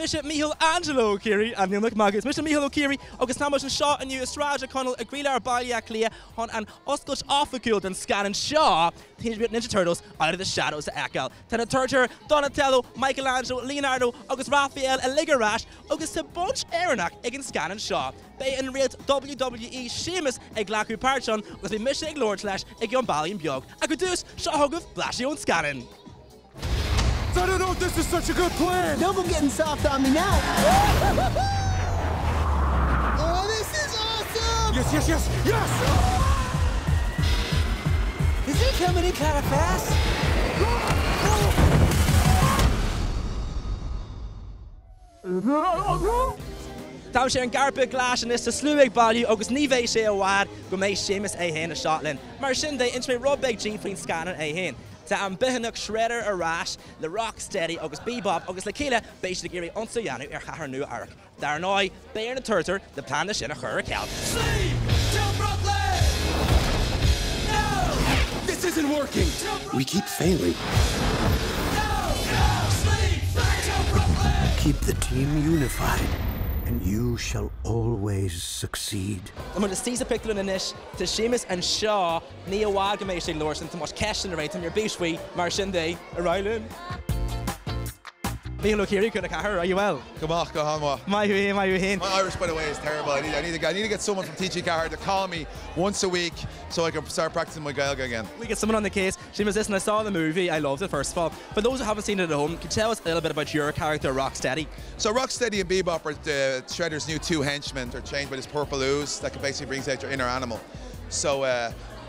is Micheál Angelo O'Keery and Neil McMaga. It's Micheál O'Keery agus tá an shot and you Estrada Connell a Grílar Balia Clea on an oscailt oifigiúil and scannán Shaw Teenage Mutant Ninja Turtles out of the shadows of Eckal. Tana Turtur, Donatello, Michelangelo, Leonardo, agus Raphael, a Ligarash, agus a bunch Aranach again scannán Shaw. They in real WWE Sheamus a Glacu Parchon with a Micheál Lord Slash a Gumbalian Biog. I could do this, Shahogov, Blashy on Scannán. I don't know if this is such a good plan! Double getting soft on me now! Oh, this is awesome! Yes, yes, yes, yes! Is he coming in kind of fast? Tá sé an gcairpéad glas in is a slúig bailú agus ní bhéh sé a bhhad go méid Sheamus é héin a Shotland. Mar sin dé ins mé Robbig G faoin Scannán é héin. Tá an bihanach Shredder a Rash, le Rocksteady agus Bebop agus le chéile béis le géirí onsa dheanú ar chathair nua arc. Dar nói, béir na Turtur, the plan sin a chur a cealt. Sleep till Brooklyn! No! This isn't working! We keep failing. No! Sleep till Brooklyn! Keep the team unified, and you shall always succeed. I'm going to seize a picture in this to Sheamus and Shaw, Nia Wagamation Lorson, to much cash in the rate on your beach we, Marshinde, Rylan. Micheál O'Keery, could I are you well? Come on, go on, My Irish, by the way, is terrible. I need to get someone from TG Car to call me once a week so I can start practicing my Gaelga again. We get someone on the case. Sheamus, listen, I saw the movie. I loved it, first of all. For those who haven't seen it at home, can you tell us a little bit about your character, Rocksteady? So Rocksteady and Bebop are Shredder's new two henchmen. They're chained by this purple ooze that basically brings out your inner animal. So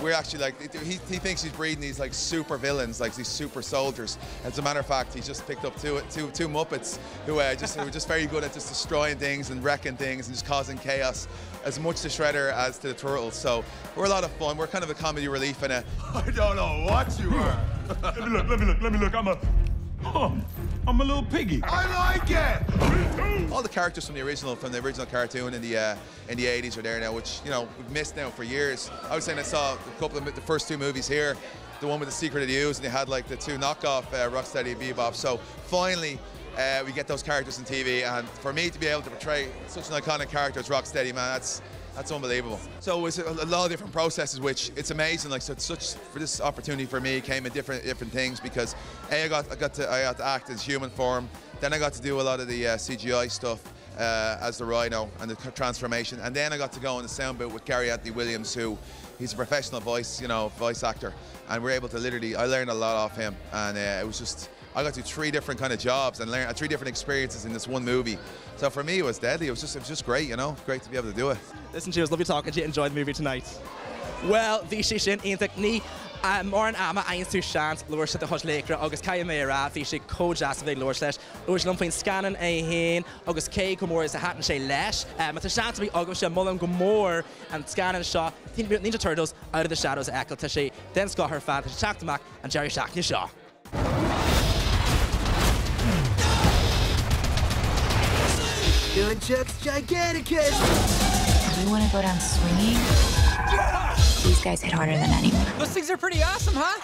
we're actually like, he thinks he's breeding these like super villains, like these super soldiers. As a matter of fact, he's just picked up two Muppets who are just very good at just destroying things and wrecking things and just causing chaos, as much to Shredder as to the Turtles. So we're a lot of fun. We're kind of a comedy relief in it. I don't know what you are. Let me look. I'm a little piggy. I like it! All the characters from the original cartoon in the 80s are there now, which we've missed now for years. I was saying I saw a couple of the first two movies here, the one with the Secret of the Ooze, and they had like the two knockoff Rocksteady and Bebop. So finally, we get those characters on TV, and for me to be able to portray such an iconic character as Rocksteady, man, that's unbelievable. So it's a lot of different processes, which it's amazing. Like, so for this opportunity for me came in different things, because I got to act as human form. Then I got to do a lot of the CGI stuff as the Rhino and the transformation. And then I got to go in the sound booth with Gary Anthony Williams, who he's a professional voice actor. And we're able to I learned a lot off him. And it was just, I got to do 3 different kind of jobs and learn 3 different experiences in this one movie. So for me, it was deadly. It was just great, great to be able to do it. Listen, she was lovely talking to you. Enjoy the movie tonight. Well, bhí sé sin ionach ní mór an ama aon tú seans luair sa chuis léicre agus caiim mé rá bhí sé códeas a bheith luair leis luair sé faoin Scannán é héin agus cé go mór is a hatan sé leis má tá seans bhí agam sé mullam go mór an Scannán seo Teenage Mutant Ninja Turtles out of the shadows of Eckal tá sé den sco her fan tá sé teachtamach an Jerry Shackney seo. Doing Chuck's Giganticus! We want to go down swinging. These guys hit harder than anyone. Those things are pretty awesome, huh?